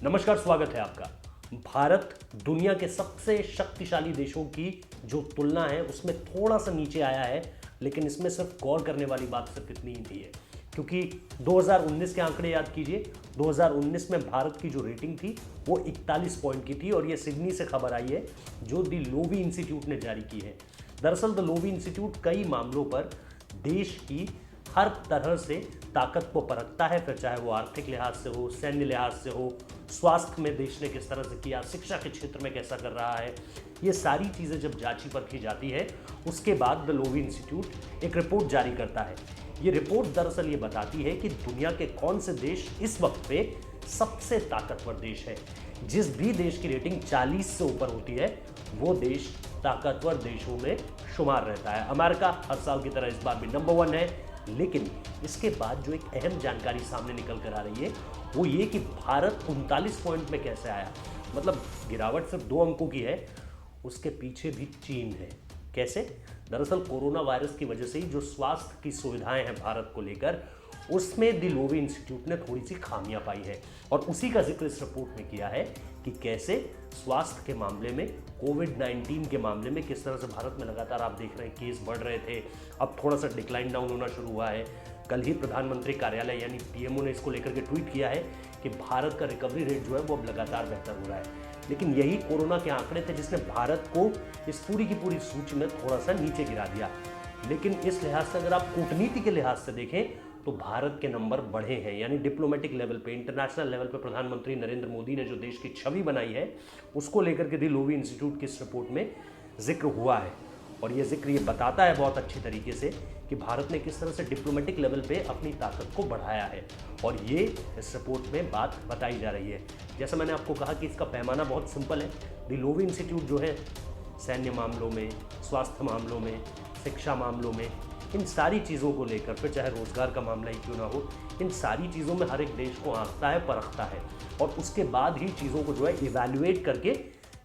नमस्कार, स्वागत है आपका। भारत दुनिया के सबसे शक्तिशाली देशों की जो तुलना है उसमें थोड़ा सा नीचे आया है, लेकिन इसमें सिर्फ गौर करने वाली बात सिर्फ इतनी ही नहीं है, क्योंकि 2019 के आंकड़े याद कीजिए। 2019 में भारत की जो रेटिंग थी वो 41 पॉइंट की थी, और ये सिडनी से खबर आई है जो द लोवी इंस्टीट्यूट ने जारी की है। दरअसल द लोवी इंस्टीट्यूट कई मामलों पर देश की हर तरह से ताकत को परखता है, फिर चाहे वो आर्थिक लिहाज से हो, सैन्य लिहाज से हो, स्वास्थ्य में देश ने किस तरह से किया, शिक्षा के क्षेत्र में कैसा कर रहा है। ये सारी चीज़ें जब जांची परखी जाती है उसके बाद द लोवी इंस्टीट्यूट एक रिपोर्ट जारी करता है। ये रिपोर्ट दरअसल ये बताती है कि दुनिया के कौन से देश इस वक्त पे सबसे ताकतवर देश है। जिस भी देश की रेटिंग 40 से ऊपर होती है वो देश ताकतवर देशों में शुमार रहता है। अमेरिका हर साल की तरह इस बार भी नंबर 1 है, लेकिन इसके बाद जो एक अहम जानकारी सामने निकल कर आ रही है वो ये कि भारत 39 पॉइंट में कैसे आया। मतलब गिरावट सिर्फ 2 अंकों की है, उसके पीछे भी चीन है। कैसे? दरअसल कोरोना वायरस की वजह से ही जो स्वास्थ्य की सुविधाएं हैं भारत को लेकर, उसमें द लोवी इंस्टीट्यूट ने थोड़ी सी खामियां पाई है, और उसी का जिक्र इस रिपोर्ट में किया है कि कैसे स्वास्थ्य के मामले में, कोविड-19 के मामले में किस तरह से भारत में लगातार आप देख रहे हैं केस बढ़ रहे थे, अब थोड़ा सा डिक्लाइन डाउन होना शुरू हुआ है। कल ही प्रधानमंत्री कार्यालय यानी पीएमओ ने इसको लेकर के ट्वीट किया है कि भारत का रिकवरी रेट जो है वो अब लगातार बेहतर हो रहा है। लेकिन यही कोरोना के आंकड़े थे जिसने भारत को इस पूरी की पूरी सूची में थोड़ा सा नीचे गिरा दिया। लेकिन इस लिहाज से अगर आप कूटनीति के लिहाज से देखें तो भारत के नंबर बढ़े हैं, यानी डिप्लोमेटिक लेवल पे, इंटरनेशनल लेवल पे प्रधानमंत्री नरेंद्र मोदी ने जो देश की छवि बनाई है उसको लेकर के द लोवी इंस्टीट्यूट की इस रिपोर्ट में जिक्र हुआ है। और ये जिक्र ये बताता है बहुत अच्छी तरीके से कि भारत ने किस तरह से डिप्लोमेटिक लेवल पे अपनी ताकत को बढ़ाया है, और ये इस रिपोर्ट में बात बताई जा रही है। जैसा मैंने आपको कहा कि इसका पैमाना बहुत सिंपल है। द लोवी इंस्टीट्यूट जो है सैन्य मामलों में, स्वास्थ्य मामलों में, शिक्षा मामलों में, इन सारी चीज़ों को लेकर, फिर चाहे रोजगार का मामला ही क्यों ना हो, इन सारी चीज़ों में हर एक देश को आंकता है, परखता है, और उसके बाद ही चीज़ों को जो है इवैल्यूएट करके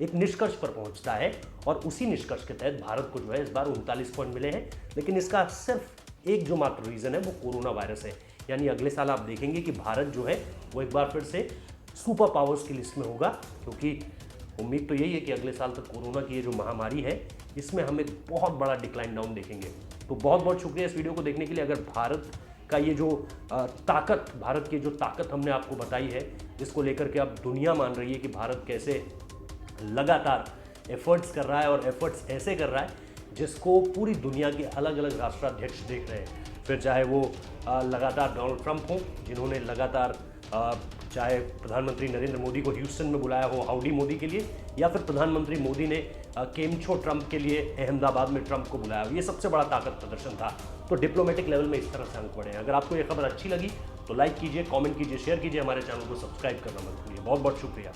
एक निष्कर्ष पर पहुंचता है। और उसी निष्कर्ष के तहत भारत को जो है इस बार 39 पॉइंट मिले हैं। लेकिन इसका सिर्फ एक जो मात्र रीज़न है वो कोरोना वायरस है। यानी अगले साल आप देखेंगे कि भारत जो है वो एक बार फिर से सुपर पावर्स की लिस्ट में होगा, क्योंकि उम्मीद तो यही है कि अगले साल तक कोरोना की ये जो महामारी है इसमें हम एक बहुत बड़ा डिक्लाइन डाउन देखेंगे। तो बहुत बहुत शुक्रिया इस वीडियो को देखने के लिए। अगर भारत का ये जो ताकत, भारत की जो ताकत हमने आपको बताई है, इसको लेकर के अब दुनिया मान रही है कि भारत कैसे लगातार एफर्ट्स कर रहा है, और एफर्ट्स ऐसे कर रहा है जिसको पूरी दुनिया के अलग अलग राष्ट्राध्यक्ष देख रहे हैं। फिर चाहे वो लगातार डोनाल्ड ट्रंप हो, जिन्होंने लगातार चाहे प्रधानमंत्री नरेंद्र मोदी को ह्यूस्टन में बुलाया हो हाउडी मोदी के लिए, या फिर प्रधानमंत्री मोदी ने केमछो ट्रंप के लिए अहमदाबाद में ट्रंप को बुलाया हो, ये सबसे बड़ा ताकत प्रदर्शन था। तो डिप्लोमेटिक लेवल में इस तरह से अंक बढ़े हैं। अगर आपको ये खबर अच्छी लगी तो लाइक कीजिए, कमेंट कीजिए, शेयर कीजिए, हमारे चैनल को सब्सक्राइब करना मत भूलिए। बहुत बहुत शुक्रिया।